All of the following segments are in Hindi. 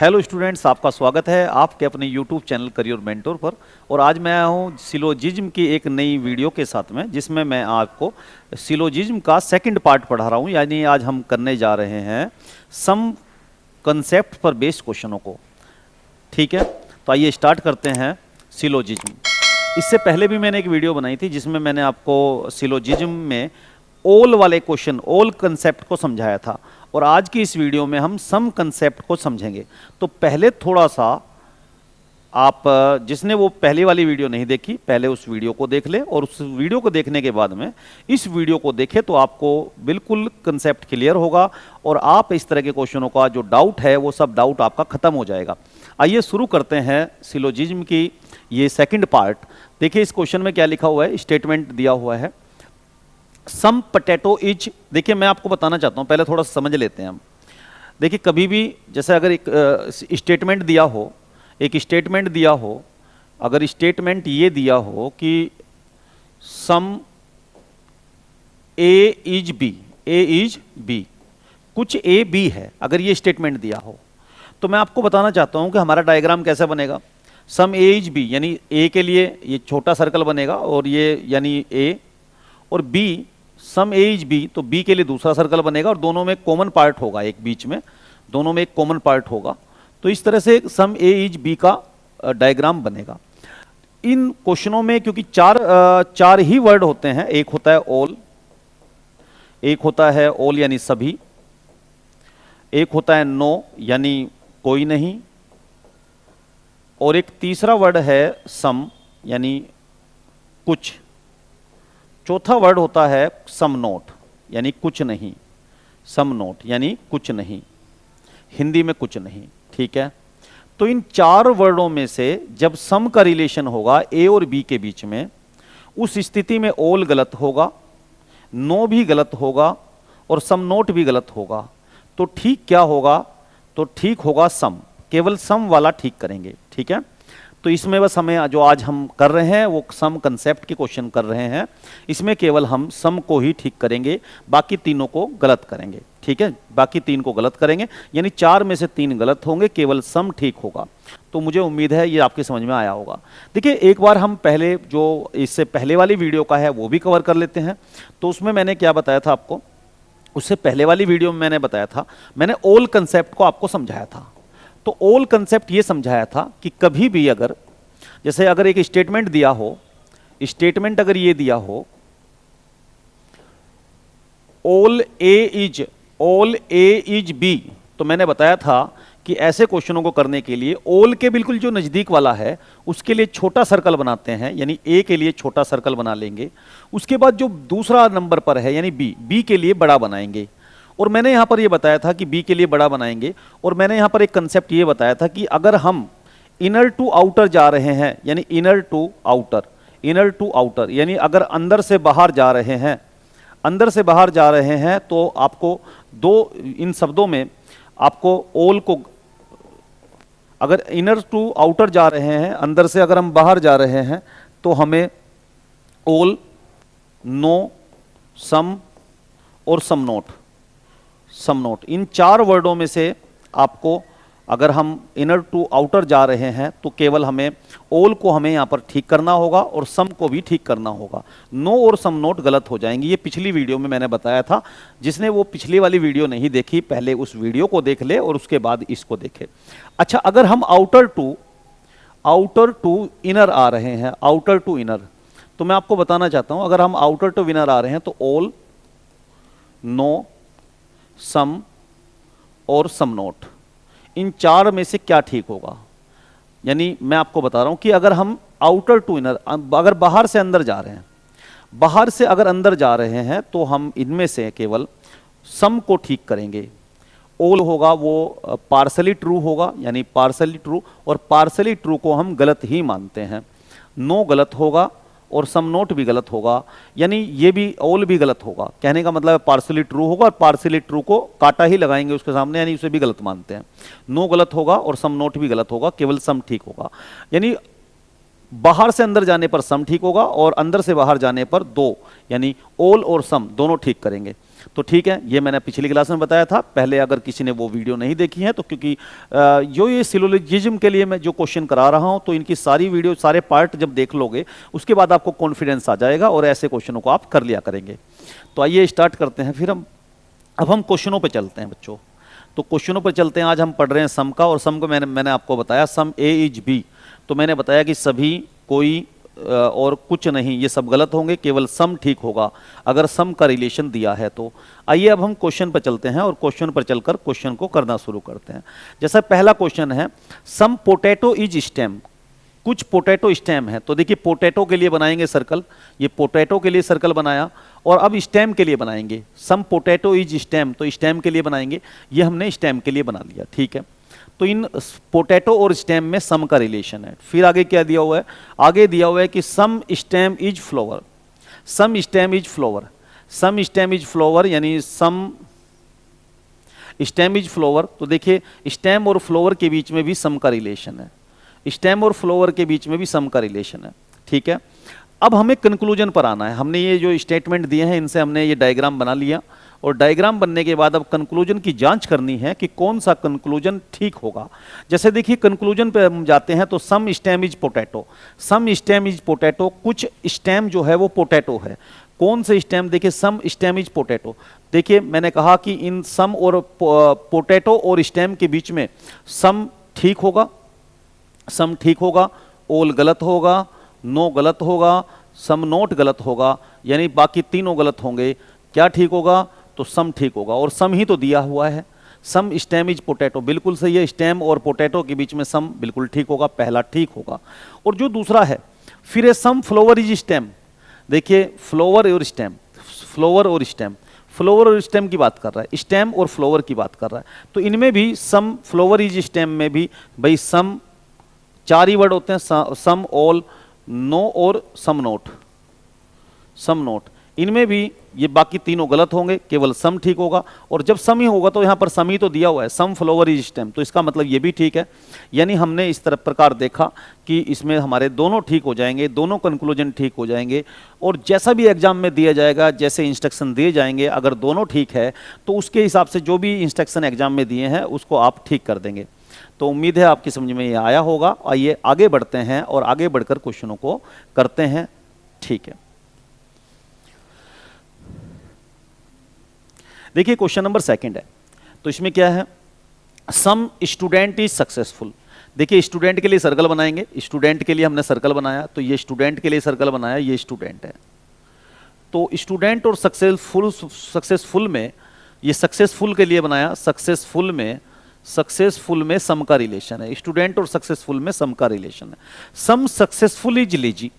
हेलो स्टूडेंट्स, आपका स्वागत है आपके अपने यूट्यूब चैनल करियर मेंटोर पर। और आज मैं आया हूँ सिलोजिज्म की एक नई वीडियो के साथ में, जिसमें मैं आपको सिलोजिज्म का सेकंड पार्ट पढ़ा रहा हूँ। यानी आज हम करने जा रहे हैं सम कंसेप्ट पर बेस्ड क्वेश्चनों को। ठीक है, तो आइए स्टार्ट करते हैं सिलोजिज्म। इससे पहले भी मैंने एक वीडियो बनाई थी जिसमें मैंने आपको सिलोजिज्म में ऑल वाले क्वेश्चन, ऑल कंसेप्ट को समझाया था। और आज की इस वीडियो में हम सम कंसेप्ट को समझेंगे। तो पहले थोड़ा सा आप जिसने वो पहली वाली वीडियो नहीं देखी, पहले उस वीडियो को देख ले, और उस वीडियो को देखने के बाद में इस वीडियो को देखें तो आपको बिल्कुल कंसेप्ट क्लियर होगा और आप इस तरह के क्वेश्चनों का जो डाउट है वो सब डाउट आपका खत्म हो जाएगा। आइए शुरू करते हैं सिलोजिज्म की ये सेकंड पार्ट। देखिए इस क्वेश्चन में क्या लिखा हुआ है, स्टेटमेंट दिया हुआ है सम पोटैटो इज। देखिए मैं आपको बताना चाहता हूं, पहले थोड़ा समझ लेते हैं हम। देखिए कभी भी जैसे अगर एक स्टेटमेंट दिया हो, एक स्टेटमेंट दिया हो, अगर स्टेटमेंट ये दिया हो कि some A is B, A is B, कुछ ए बी है, अगर ये स्टेटमेंट दिया हो तो मैं आपको बताना चाहता हूं कि हमारा डायग्राम कैसे बनेगा। सम ए इज बी यानी ए के लिए ये छोटा सर्कल बनेगा और ये यानी ए, और B some A is B तो बी के लिए दूसरा सर्कल बनेगा और दोनों में कॉमन पार्ट होगा, एक बीच में दोनों में एक कॉमन पार्ट होगा। तो इस तरह से सम ए इज बी का डायग्राम बनेगा। इन क्वेश्चनों में क्योंकि चार ही वर्ड होते हैं, एक होता है ऑल, एक होता है ऑल यानी सभी, एक होता है नो यानी कोई नहीं, और एक तीसरा वर्ड है सम यानी कुछ, चौथा वर्ड होता है सम नोट यानी कुछ नहीं, सम नोट यानी कुछ नहीं, हिंदी में कुछ नहीं। ठीक है, तो इन चार वर्डों में से जब सम का रिलेशन होगा ए और बी के बीच में, उस स्थिति में ऑल गलत होगा, नो भी गलत होगा और सम नोट भी गलत होगा। तो ठीक क्या होगा, तो ठीक होगा सम, केवल सम वाला ठीक करेंगे। ठीक है, तो इसमें बस हमें जो आज हम कर रहे हैं वो सम कंसेप्ट के क्वेश्चन कर रहे हैं, इसमें केवल हम सम को ही ठीक करेंगे, बाकी तीनों को गलत करेंगे। ठीक है, बाकी तीन को गलत करेंगे, यानी चार में से तीन गलत होंगे, केवल सम ठीक होगा। तो मुझे उम्मीद है ये आपके समझ में आया होगा। देखिए एक बार हम पहले जो इससे पहले वाली वीडियो का है वो भी कवर कर लेते हैं। तो उसमें मैंने क्या बताया था आपको, उससे पहले वाली वीडियो में मैंने बताया था, मैंने ऑल कंसेप्ट को आपको समझाया था। तो ऑल कंसेप्ट ये समझाया था कि कभी भी अगर जैसे अगर एक स्टेटमेंट दिया हो, स्टेटमेंट अगर ये दिया हो ऑल ए इज बी, तो मैंने बताया था कि ऐसे क्वेश्चनों को करने के लिए ऑल के बिल्कुल जो नजदीक वाला है उसके लिए छोटा सर्कल बनाते हैं, यानी ए के लिए छोटा सर्कल बना लेंगे। उसके बाद जो दूसरा नंबर पर है यानी बी, बी के लिए बड़ा बनाएंगे। और मैंने यहां पर यह बताया था कि बी के लिए बड़ा बनाएंगे, और मैंने यहां पर एक कंसेप्ट ये बताया था कि अगर हम इनर टू आउटर जा रहे हैं, यानी इनर टू आउटर यानी अगर अंदर से बाहर जा रहे हैं, अंदर से बाहर जा रहे हैं, तो आपको दो इन शब्दों में आपको ऑल को, अगर इनर टू आउटर जा रहे हैं, अंदर से अगर हम बाहर जा रहे हैं, तो हमें ऑल, नो, सम और सम नोट, इन चार वर्डों में से आपको, अगर हम इनर टू आउटर जा रहे हैं तो केवल हमें ऑल को हमें यहाँ पर ठीक करना होगा और सम को भी ठीक करना होगा। नो और सम नोट गलत हो जाएंगे। ये पिछली वीडियो में मैंने बताया था, जिसने वो पिछली वाली वीडियो नहीं देखी पहले उस वीडियो को देख ले और उसके बाद इसको देखे। अच्छा, अगर हम आउटर टू इनर आ रहे हैं, आउटर टू इनर, तो मैं आपको बताना चाहता हूं अगर हम आउटर टू इनर आ रहे हैं तो ऑल, नो, सम और सम नोट, इन चार में से क्या ठीक होगा। यानी मैं आपको बता रहा हूं कि अगर हम आउटर टू इनर, अगर बाहर से अंदर जा रहे हैं, बाहर से अगर अंदर जा रहे हैं, तो हम इनमें से केवल सम को ठीक करेंगे। ऑल होगा वो पार्सली ट्रू होगा, यानी पार्सली ट्रू, और पार्सली ट्रू को हम गलत ही मानते हैं। नो गलत होगा और सम नोट भी गलत होगा, यानी ये भी ऑल भी गलत होगा। कहने का मतलब है पार्सली ट्रू होगा और पार्सली ट्रू को काटा ही लगाएंगे उसके सामने, यानी उसे भी गलत मानते हैं। नो गलत होगा और सम नोट भी गलत होगा, केवल सम ठीक होगा। यानी बाहर से अंदर जाने पर सम ठीक होगा और अंदर से बाहर जाने पर दो, यानी ऑल और सम दोनों ठीक करेंगे। तो ठीक है, ये मैंने पिछली क्लास में बताया था। पहले अगर किसी ने वो वीडियो नहीं देखी है तो, क्योंकि जो ये सिलोजिज्म के लिए मैं जो क्वेश्चन करा रहा हूं, तो इनकी सारी वीडियो, सारे पार्ट जब देख लोगे उसके बाद आपको कॉन्फिडेंस आ जाएगा और ऐसे क्वेश्चनों को आप कर लिया करेंगे। तो आइए स्टार्ट करते हैं। फिर अब हम क्वेश्चनों पर चलते हैं बच्चों। तो क्वेश्चनों पर चलते हैं। आज हम पढ़ रहे हैं सम का, और सम को मैंने आपको बताया सम ए इज बी। तो मैंने बताया कि सभी, कोई और कुछ नहीं, ये सब गलत होंगे, केवल सम ठीक होगा अगर सम का रिलेशन दिया है तो। आइए अब हम क्वेश्चन पर चलते हैं और क्वेश्चन पर चलकर क्वेश्चन को करना शुरू करते हैं। जैसा पहला क्वेश्चन है, सम पोटैटो इज स्टेम। कुछ पोटैटो स्टेम है। तो देखिए, पोटैटो के लिए बनाएंगे सर्कल, ये पोटैटो के लिए सर्कल बनाया, और अब स्टेम के लिए बनाएंगे। सम पोटैटो इज स्टेम, तो स्टेम के लिए बनाएंगे, ये हमने स्टेम के लिए बना लिया। ठीक है, तो इन पोटैटो और स्टेम में सम का रिलेशन है। फिर आगे क्या दिया हुआ है, आगे दिया हुआ है कि some stem is flower. Some stem is flower, some stem is flower, यानी सम स्टेम इज फ्लावर। तो देखिए, स्टेम और फ्लावर के बीच में भी सम का रिलेशन है, स्टेम और फ्लावर के बीच में भी सम का रिलेशन है। ठीक है, अब हमें कंक्लूजन पर आना है। हमने ये जो स्टेटमेंट दिए हैं, इनसे हमने ये डायग्राम बना लिया, और डायग्राम बनने के बाद अब कंक्लूजन की जांच करनी है कि कौन सा कंक्लूजन ठीक होगा। जैसे देखिए, कंक्लूजन पे हम जाते हैं तो some stem is potato, some stem is potato. कुछ स्टेम जो है वो पोटैटो है। कौन से स्टेम, देखिए सम स्टेम इज पोटैटो। देखिए, मैंने कहा कि इन सम और पोटैटो और स्टेम के बीच में सम ठीक होगा, सम ठीक होगा, ऑल गलत होगा, नो गलत होगा, सम नोट गलत होगा, यानी बाकी तीनों गलत होंगे। क्या ठीक होगा, तो सम ठीक होगा, और सम ही तो दिया हुआ है। सम स्टेम इज पोटैटो बिल्कुल सही है, स्टेम और पोटैटो के बीच में सम बिल्कुल ठीक होगा, पहला ठीक होगा। और जो दूसरा है, फिर है सम फ्लावर इज स्टेम। देखिए, फ्लावर और स्टेम, फ्लावर और स्टेम, फ्लावर और स्टेम की बात कर रहा है, स्टेम और फ्लावर की बात कर रहा है। तो इनमें भी सम फ्लावर इज स्टेम में भी भाई सम, चार ही वर्ड होते हैं, सम, ऑल, नो और सम नोट, सम नोट। इनमें भी ये बाकी तीनों गलत होंगे, केवल सम ठीक होगा। और जब सम ही होगा तो यहाँ पर सम ही तो दिया हुआ है, सम फ्लावर इज स्टेम, तो इसका मतलब ये भी ठीक है। यानी हमने इस तरह प्रकार देखा कि इसमें हमारे दोनों ठीक हो जाएंगे, दोनों कंक्लूजन ठीक हो जाएंगे। और जैसा भी एग्जाम में दिया जाएगा, जैसे इंस्ट्रक्शन दिए जाएंगे, अगर दोनों ठीक है तो उसके हिसाब से जो भी इंस्ट्रक्शन एग्जाम में दिए हैं उसको आप ठीक कर देंगे। तो उम्मीद है आपकी समझ में ये आया होगा। आइए आगे बढ़ते हैं और आगे बढ़कर क्वेश्चनों को करते हैं। ठीक है, देखिए क्वेश्चन नंबर सेकंड है। तो इसमें क्या है, सम स्टूडेंट इज सक्सेसफुल। देखिए, स्टूडेंट के लिए सर्कल बनाएंगे, स्टूडेंट के लिए हमने सर्कल बनाया, तो ये स्टूडेंट के लिए सर्कल बनाया, ये स्टूडेंट है। तो स्टूडेंट और सक्सेसफुल, सक्सेसफुल में, ये सक्सेसफुल के लिए बनाया, सक्सेसफुल में सम का रिलेशन है। स्टूडेंट और सक्सेसफुल में सम का रिलेशन है। Some successful is lazy,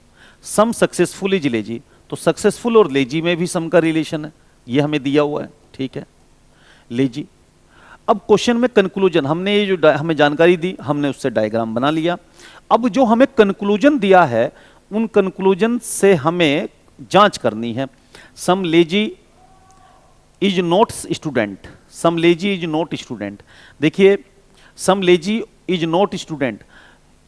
some successful is lazy, तो सक्सेसफुल और लेजी में भी सम का रिलेशन है, ये हमें दिया हुआ है। ठीक है, लेजी। अब क्वेश्चन में कंक्लूजन, हमने ये जो हमें जानकारी दी, हमने उससे डायग्राम बना लिया। अब जो हमें कंक्लूजन दिया है, उन कंक्लूजन से हमें जांच करनी है। Some lazy is not student, some lazy is not student. देखिए, some lazy is not student,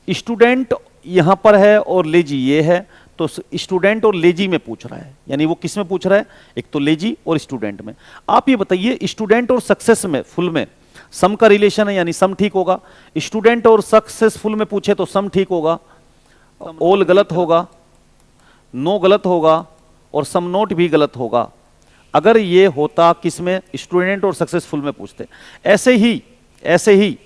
student यहां पर है और लेजी ये है, तो स्टूडेंट और लेजी में पूछ रहा है, यानी वो किस में पूछ रहा है, एक तो लेजी और स्टूडेंट में। आप ये बताइए, स्टूडेंट और सक्सेस में, फुल में सम का रिलेशन है, यानी सम ठीक होगा। स्टूडेंट और सक्सेसफुल में पूछे तो सम ठीक होगा, ऑल गलत होगा, नो गलत होगा, और सम नोट भी गलत होगा। अगर ये होता किसमें, स्टूडेंट और सक्सेसफुल में पूछते। ऐसे ही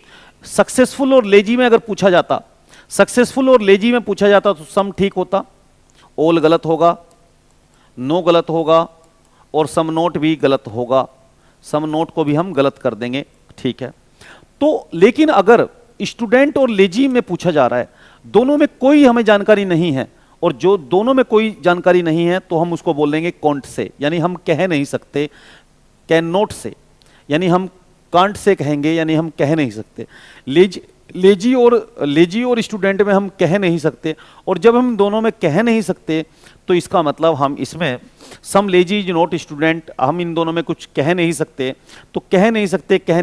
सक्सेसफुल और लेजी में अगर पूछा जाता, सक्सेसफुल और लेजी में पूछा जाता तो सम ठीक होता, ऑल गलत होगा, नो गलत होगा, और सम नोट भी गलत होगा। सम नोट को भी हम गलत कर देंगे। ठीक है, तो लेकिन अगर स्टूडेंट और लेजी में पूछा जा रहा है, दोनों में कोई हमें जानकारी नहीं है, और जो दोनों में कोई जानकारी नहीं है तो हम उसको बोल देंगे कॉन्ट से, यानी हम कह नहीं सकते, कैन नोट से, यानी हम कांट से कहेंगे, यानी हम कह नहीं सकते। लेजी और स्टूडेंट में हम कह नहीं सकते, और जब हम दोनों में कह नहीं सकते तो इसका मतलब हम इसमें सम लेजी इज नॉट स्टूडेंट, हम इन दोनों में कुछ कह नहीं सकते, तो कह नहीं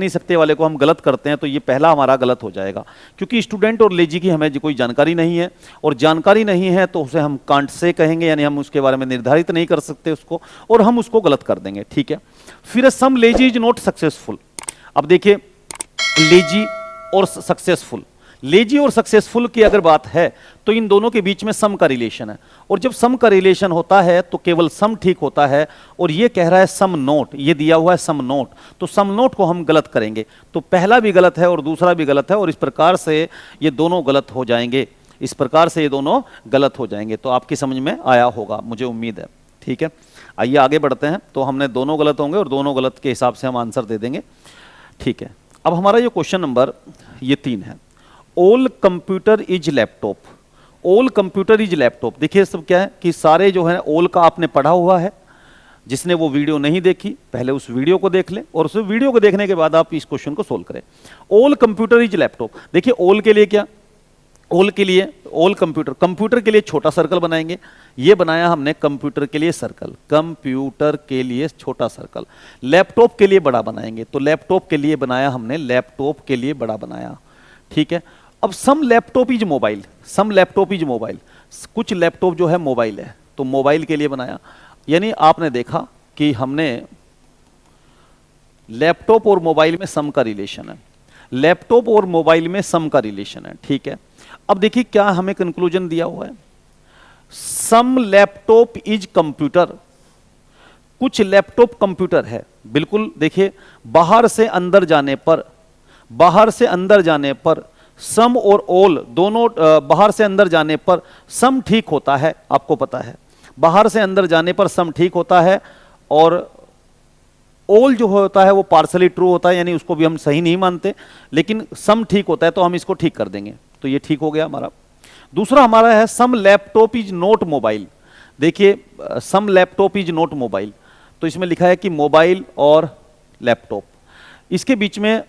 सकते वाले को हम गलत करते हैं, तो ये पहला हमारा गलत हो जाएगा, क्योंकि स्टूडेंट और लेजी की हमें कोई जानकारी नहीं है, और जानकारी नहीं है तो उसे हम कांट से कहेंगे, यानी हम उसके बारे में निर्धारित नहीं कर सकते उसको, और हम उसको गलत कर देंगे। ठीक है, फिर सम लेजी इज नॉट सक्सेसफुल। अब देखिए लेजी और सक्सेसफुल, लेजी और सक्सेसफुल की अगर बात है तो इन दोनों के बीच में सम का रिलेशन है, और जब सम का रिलेशन होता है तो केवल सम ठीक होता है, और ये कह रहा है सम नोट, ये दिया हुआ है सम नोट, तो सम नोट को हम गलत करेंगे, तो पहला भी गलत है और दूसरा भी गलत है, और इस प्रकार से ये दोनों गलत हो जाएंगे, इस प्रकार से ये दोनों गलत हो जाएंगे। तो आपकी समझ में आया होगा, मुझे उम्मीद है। ठीक है, आइए आगे बढ़ते हैं। तो हमने दोनों गलत होंगे और दोनों गलत के हिसाब से हम आंसर दे देंगे। ठीक है, अब हमारा ये क्वेश्चन नंबर ये 3 है। All computer is laptop, all computer is laptop. देखिए सब क्या है कि सारे जो है ऑल का आपने पढ़ा हुआ है, जिसने वो वीडियो नहीं देखी पहले उस वीडियो को देख ले, और उस वीडियो को देखने के बाद आप इस क्वेश्चन को सोल्व करें। ऑल कंप्यूटर इज लैपटॉप, देखिए ऑल के लिए क्या, ऑल के लिए ऑल कंप्यूटर, कंप्यूटर के लिए छोटा सर्कल बनाएंगे, ये बनाया हमने कंप्यूटर के लिए सर्कल, कंप्यूटर के लिए छोटा सर्कल, लैपटॉप के लिए बड़ा बनाएंगे, तो लैपटॉप के लिए बनाया हमने, लैपटॉप के लिए बड़ा बनाया। ठीक है, अब some laptop is mobile, some laptop is mobile, कुछ लैपटॉप जो है मोबाइल है, तो मोबाइल के लिए बनाया, यानी आपने देखा कि हमने लैपटॉप और मोबाइल में सम का रिलेशन है, लैपटॉप और मोबाइल में सम का रिलेशन है। ठीक है, अब देखिए क्या हमें कंक्लूजन दिया हुआ है, सम लैपटॉप इज कंप्यूटर, कुछ लैपटॉप कंप्यूटर है, बिल्कुल देखिए बाहर से अंदर जाने पर, बाहर से अंदर जाने पर सम और ऑल दोनों, बाहर से अंदर जाने पर सम ठीक होता है, आपको पता है बाहर से अंदर जाने पर सम ठीक होता है, और ऑल जो होता है वो पार्सली ट्रू होता है, यानी उसको भी हम सही नहीं मानते, लेकिन सम ठीक होता है तो हम इसको ठीक कर देंगे, तो ये ठीक हो गया हमारा। दूसरा हमारा है सम लैपटॉप इज नॉट मोबाइल, देखिए सम लैपटॉप इज नॉट मोबाइल, तो इसमें लिखा है कि मोबाइल और लैपटॉप, इसके बीच में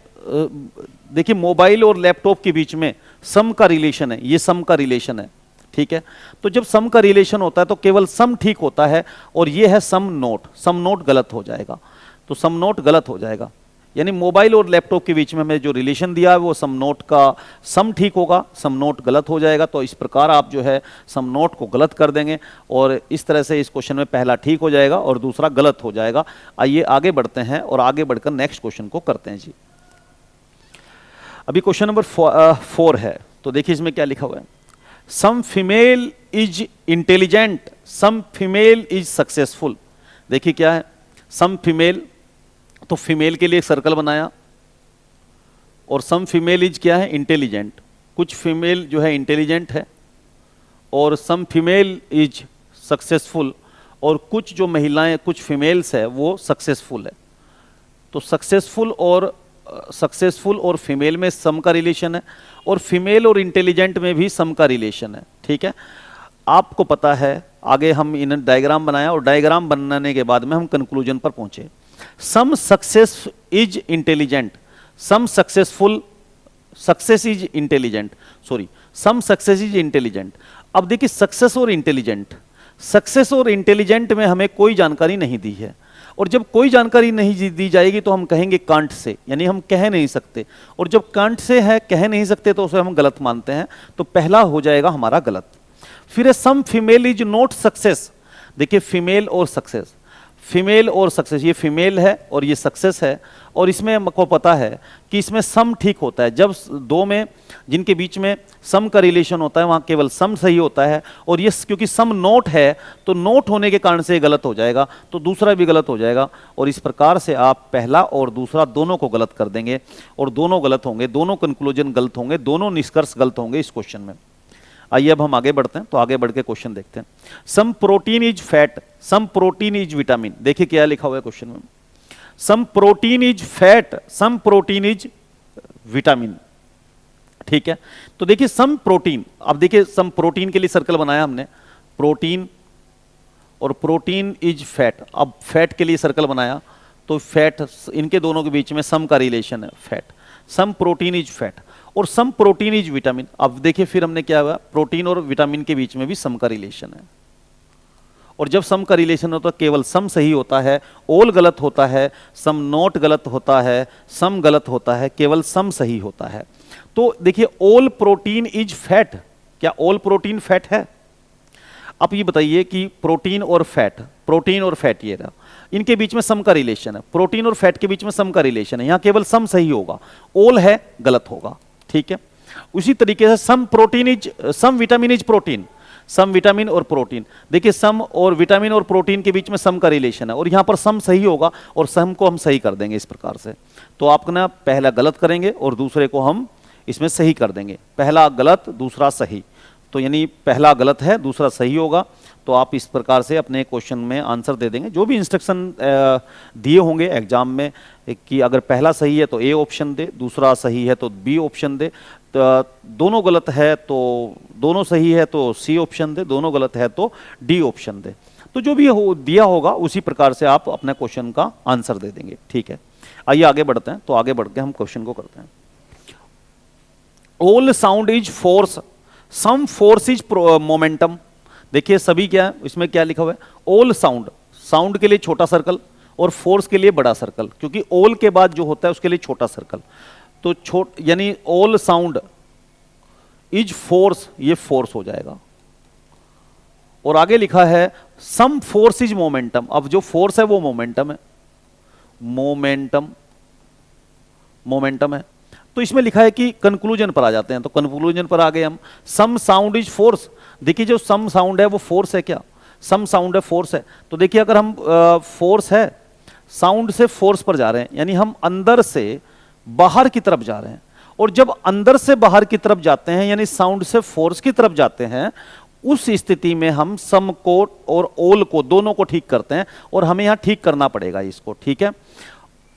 देखिए मोबाइल और लैपटॉप के बीच में सम का रिलेशन है, ये सम का रिलेशन है। ठीक है, तो जब सम का रिलेशन होता है तो केवल सम ठीक होता है, और ये है सम नोट, सम नोट गलत हो जाएगा, तो सम नोट गलत हो जाएगा, यानी मोबाइल और लैपटॉप के बीच में हमें जो रिलेशन दिया है वो सम नोट का सम ठीक होगा, सम नोट गलत हो जाएगा, तो इस प्रकार आप जो है सम नोट को गलत कर देंगे, और इस तरह से इस क्वेश्चन में पहला ठीक हो जाएगा और दूसरा गलत हो जाएगा। आइए आगे बढ़ते हैं और आगे बढ़कर नेक्स्ट क्वेश्चन को करते हैं जी। अभी क्वेश्चन नंबर 4 है, तो देखिए इसमें क्या लिखा हुआ है, some female is intelligent, some female is successful. देखिए क्या है, सम फीमेल, तो फीमेल के लिए एक सर्कल बनाया, और सम फीमेल इज क्या है, इंटेलिजेंट, कुछ फीमेल जो है इंटेलिजेंट है, और सम फीमेल इज सक्सेसफुल, और कुछ जो महिलाएं कुछ फीमेल्स है वो सक्सेसफुल है, तो सक्सेसफुल और फीमेल में सम का रिलेशन है, और फीमेल और इंटेलिजेंट में भी सम का रिलेशन है। ठीक है, आपको पता है आगे हम इन डायग्राम बनाया, और डायग्राम बनाने के बाद में हम कंक्लूजन पर पहुंचे, some success is intelligent, some successful, success is intelligent, sorry some success is intelligent. अब देखिए सक्सेस और इंटेलिजेंट, सक्सेस और इंटेलिजेंट में हमें कोई जानकारी नहीं दी है, और जब कोई जानकारी नहीं दी जाएगी तो हम कहेंगे कांट से, यानी हम कह नहीं सकते, और जब कांट से है कह नहीं सकते तो उसे हम गलत मानते हैं, तो पहला हो जाएगा हमारा गलत। फिर है some female is not success, देखिए फीमेल और सक्सेस, फीमेल और सक्सेस, ये फीमेल है और ये सक्सेस है, और इसमें हमको पता है कि इसमें सम ठीक होता है, जब दो में जिनके बीच में सम का रिलेशन होता है वहाँ केवल सम सही होता है, और ये क्योंकि सम नोट है तो नोट होने के कारण से ये गलत हो जाएगा, तो दूसरा भी गलत हो जाएगा, और इस प्रकार से आप पहला और दूसरा दोनों को गलत कर देंगे, और दोनों गलत होंगे, दोनों कंक्लूजन गलत होंगे, दोनों निष्कर्ष गलत होंगे इस क्वेश्चन में। आइए अब हम आगे बढ़ते हैं, तो आगे बढ़ के क्वेश्चन देखते हैं। Some protein is fat, some protein is vitamin, देखिए क्या लिखा हुआ है क्वेश्चन में, some protein is fat, some protein is vitamin. ठीक है, तो देखिए सम प्रोटीन, अब देखिए सम प्रोटीन के लिए सर्कल बनाया हमने, प्रोटीन और प्रोटीन इज फैट, अब फैट के लिए सर्कल बनाया, तो फैट, इनके दोनों के बीच में सम का रिलेशन है, fat, some protein is fat और सम प्रोटीन इज विटामिन। अब देखिए फिर हमने क्या हुआ, प्रोटीन और विटामिन के बीच में भी सम का रिलेशन है, और जब सम का रिलेशन होता है केवल सम सही होता है, ऑल गलत होता है, सम नॉट गलत होता है, सम गलत होता है, केवल सम सही होता है। तो देखिए ऑल प्रोटीन इज फैट, क्या ऑल प्रोटीन फैट है? अब ये बताइए कि प्रोटीन और फैट ये रहा, इनके बीच में सम का रिलेशन है, प्रोटीन और फैट के बीच में सम का रिलेशन है, यहां केवल सम सही होगा, ऑल है गलत होगा, ठीक है। उसी तरीके से some vitamin is protein, some vitamin और प्रोटीन, देखिए सम और विटामिन और प्रोटीन के बीच में सम का रिलेशन है और यहां पर सम सही होगा और सम को हम सही कर देंगे इस प्रकार से। तो आप ना पहला गलत करेंगे और दूसरे को हम इसमें सही कर देंगे, पहला गलत दूसरा सही, तो यानी पहला गलत है दूसरा सही होगा। तो आप इस प्रकार से अपने क्वेश्चन में आंसर दे देंगे, जो भी इंस्ट्रक्शन दिए होंगे एग्जाम में कि अगर पहला सही है तो ए ऑप्शन दे, दूसरा सही है तो बी ऑप्शन दे, तो दोनों गलत है तो दोनों सही है तो सी ऑप्शन दे, दोनों गलत है तो डी ऑप्शन दे। तो जो भी दिया होगा उसी प्रकार से आप अपने क्वेश्चन का आंसर दे देंगे, ठीक है। आइए आगे बढ़ते हैं, तो आगे बढ़ के हम क्वेश्चन को करते हैं। All sound is force, some force is momentum. देखिए सभी क्या है, इसमें क्या लिखा हुआ है, ऑल साउंड, साउंड के लिए छोटा सर्कल और फोर्स के लिए बड़ा सर्कल, क्योंकि ऑल के बाद जो होता है उसके लिए छोटा सर्कल, तो यानी ऑल साउंड इज फोर्स, ये फोर्स हो जाएगा। और आगे लिखा है सम फोर्स इज मोमेंटम, अब जो फोर्स है वो मोमेंटम है, मोमेंटम है। तो इसमें लिखा है कि कंक्लूजन पर आ जाते हैं, तो कंक्लूजन पर आ गए हम। सम साउंड इज फोर्स, देखिए जो सम साउंड है वो फोर्स है क्या, सम साउंड है फोर्स है। तो देखिए अगर हम फोर्स है, साउंड से फोर्स पर जा रहे हैं, यानी हम अंदर से बाहर की तरफ जा रहे हैं, और जब अंदर से बाहर की तरफ जाते हैं यानी साउंड से फोर्स की तरफ जाते हैं, उस स्थिति में हम सम को और ऑल को दोनों को ठीक करते हैं, और हमें यहां ठीक करना पड़ेगा इसको, ठीक है।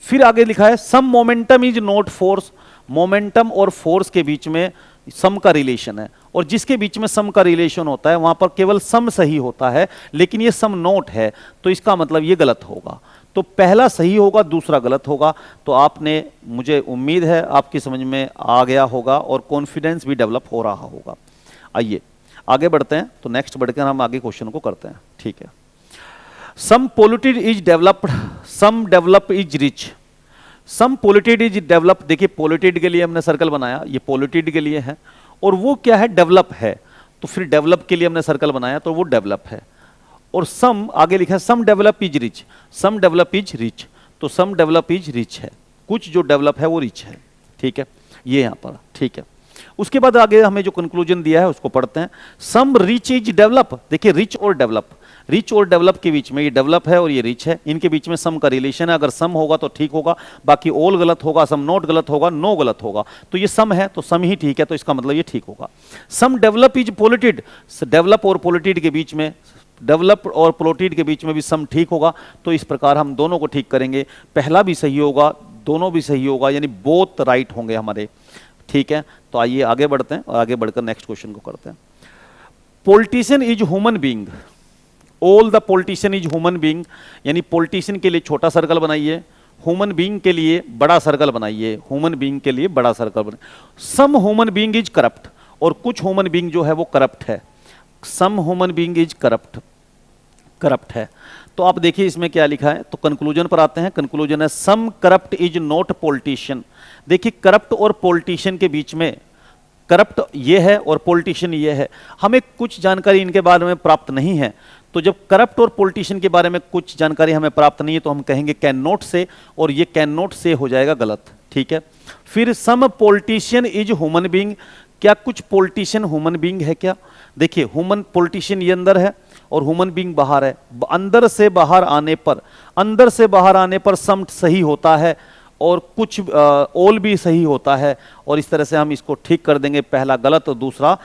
फिर आगे लिखा है some momentum is not force, momentum और फोर्स के बीच में सम का रिलेशन है, और जिसके बीच में सम का रिलेशन होता है वहां पर केवल सम सही होता है, लेकिन ये सम नॉट है, तो इसका मतलब ये गलत होगा। तो पहला सही होगा दूसरा गलत होगा। तो आपने, मुझे उम्मीद है आपकी समझ में आ गया होगा और कॉन्फिडेंस भी डेवलप हो रहा होगा। आइए आगे बढ़ते हैं, तो नेक्स्ट बढ़कर हम आगे क्वेश्चन को करते हैं, ठीक है। Some polluted is developed, some develop is rich, some polluted is develop. देखिए पोल्यूटेड के लिए हमने सर्कल बनाया, ये पोल्यूटेड के लिए है, और वो क्या है, डेवलप है, तो फिर डेवलप के लिए हमने सर्कल बनाया, तो वो डेवलप है। और सम आगे लिखा है some develop is rich, some develop is rich, तो सम डेवलप इज रिच है, कुछ जो डेवलप है वो रिच है, ठीक है, ये यहां पर, ठीक है। उसके बाद आगे हमें जो कंक्लूजन दिया है उसको पढ़ते हैं। सम रिच इज डेवलप, देखिए रिच और डेवलप के बीच में, ये डेवलप है और ये रिच है, इनके बीच में सम का रिलेशन है, अगर सम होगा तो ठीक होगा, बाकी ऑल गलत होगा, सम नॉट गलत होगा, नो गलत होगा, तो ये सम है तो सम ही ठीक है, तो इसका मतलब ये ठीक होगा। सम डेवलप इज पोल्यूटेड, डेवलप और पोल्यूटेड के बीच में, डेवलप और पोल्यूटेड के बीच में भी सम ठीक होगा, तो इस प्रकार हम दोनों को ठीक करेंगे, पहला भी सही होगा, दोनों भी सही होगा, यानी बोथ राइट होंगे हमारे, ठीक है। तो आइए आगे बढ़ते हैं और आगे बढ़कर नेक्स्ट क्वेश्चन को करते हैं। Politician is human being, all the politician is human being, यानी पॉलिटिशियन के लिए छोटा सर्कल बनाइए, ह्यूमन बीइंग के लिए बड़ा सर्कल बनाइए, ह्यूमन बीइंग के लिए बड़ा सर्कल बनाइए। Some human being is corrupt, और कुछ ह्यूमन बीइंग जो है वो करप्ट है, some human being is corrupt है। तो आप देखिए इसमें क्या लिखा है, तो कंक्लूजन पर आते हैं। कंक्लूजन है सम करप्ट इज नॉट पॉलिटिशियन। देखिए करप्ट और पॉलिटिशियन के बीच में, करप्ट ये है और पॉलिटिशियन ये है, हमें कुछ जानकारी इनके बारे में प्राप्त नहीं है, तो जब करप्ट और पॉलिटिशियन के बारे में कुछ जानकारी हमें प्राप्त नहीं है तो हम कहेंगे कैन नॉट से, और ये कैन नॉट से हो जाएगा गलत, ठीक है। फिर सम पॉलिटिशियन इज ह्यूमन बीइंग, क्या कुछ पॉलिटिशियन ह्यूमन बीइंग है क्या? देखिए ह्यूमन पॉलिटिशियन ये अंदर है और ह्यूमन बीइंग बाहर है, अंदर से बाहर आने पर सम सही होता है और कुछ ऑल भी सही होता है, और इस तरह से हम इसको ठीक कर देंगे, पहला गलत और दूसरा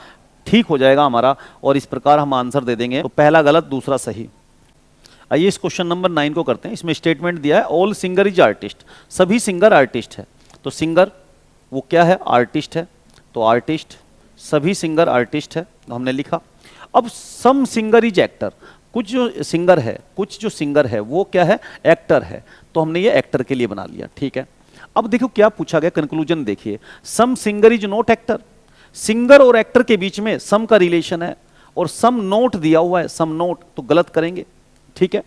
ठीक हो जाएगा हमारा, और इस प्रकार हम आंसर दे देंगे, तो पहला गलत दूसरा सही। आइए इस क्वेश्चन नंबर 9 को करते हैं। इसमें स्टेटमेंट दिया है ऑल सिंगर इज आर्टिस्ट, सभी सिंगर आर्टिस्ट है, तो सिंगर वो क्या है, आर्टिस्ट है, तो आर्टिस्ट, सभी सिंगर आर्टिस्ट है, तो हमने लिखा। अब सम सिंगर इज एक्टर, कुछ जो सिंगर है वो क्या है, एक्टर है, तो हमने ये एक्टर के लिए बना लिया, ठीक है। अब देखो क्या पूछा गया, कंक्लूजन देखिए, some singer is not actor, singer और एक्टर के बीच में सम का रिलेशन है और सम नोट दिया हुआ है, सम नोट, तो गलत करेंगे, ठीक है।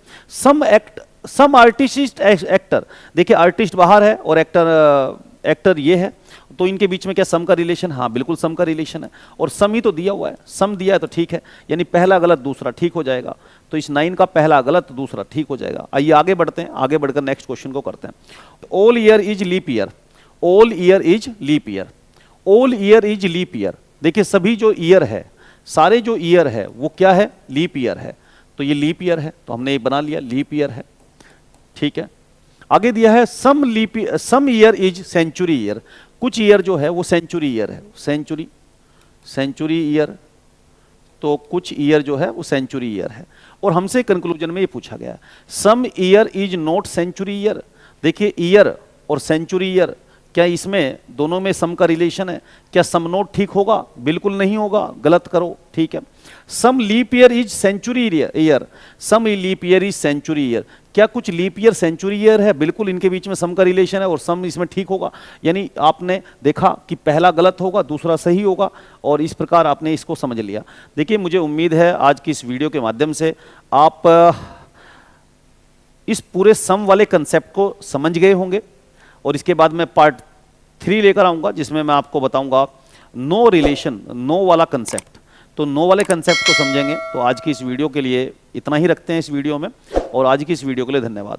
सम आर्टिस्ट एक्टर, देखिए आर्टिस्ट बाहर है और एक्टर ये है, तो इनके बीच में क्या सम का रिलेशन, हाँ बिल्कुल सम का रिलेशन है, और सम ही तो दिया हुआ है, सम दिया है तो ठीक है, यानी पहला गलत दूसरा ठीक हो जाएगा, तो इस 9 का पहला गलत दूसरा ठीक हो जाएगा। आइए आगे बढ़ते हैं, आगे बढ़कर नेक्स्ट क्वेश्चन को करते हैं। All year is leap year, all year is leap year, all year is leap year, देखिए सभी जो ईयर है, सारे जो ईयर है वो क्या है, लीप ईयर है, तो ये लीप ईयर है, तो हमने ये बना लिया लीप ईयर है, ठीक है। आगे दिया है सम ईयर इज सेंचुरी ईयर, कुछ ईयर जो है वो सेंचुरी ईयर है, सेंचुरी ईयर, तो कुछ ईयर जो है वो सेंचुरी ईयर है। और हमसे कंक्लूजन में ये पूछा गया some year is not century year, देखिए ईयर और सेंचुरी ईयर, क्या इसमें दोनों में सम का रिलेशन है, क्या सम नोट ठीक होगा, बिल्कुल नहीं होगा, गलत करो, ठीक है। Some leap year is century year, some leap year is century year, क्या कुछ लीप ईयर सेंचुरी ईयर है, बिल्कुल इनके बीच में सम का रिलेशन है और सम इसमें ठीक होगा, यानी आपने देखा कि पहला गलत होगा दूसरा सही होगा, और इस प्रकार आपने इसको समझ लिया। देखिए मुझे उम्मीद है आज की इस वीडियो के माध्यम से आप इस पूरे सम वाले कंसेप्ट को समझ गए होंगे, और इसके बाद मैं पार्ट 3 लेकर आऊंगा जिसमें मैं आपको बताऊंगा नो रिलेशन, नो वाला कंसेप्ट, तो नो वाले कंसेप्ट को समझेंगे। तो आज की इस वीडियो के लिए इतना ही रखते हैं इस वीडियो में, और आज की इस वीडियो के लिए धन्यवाद।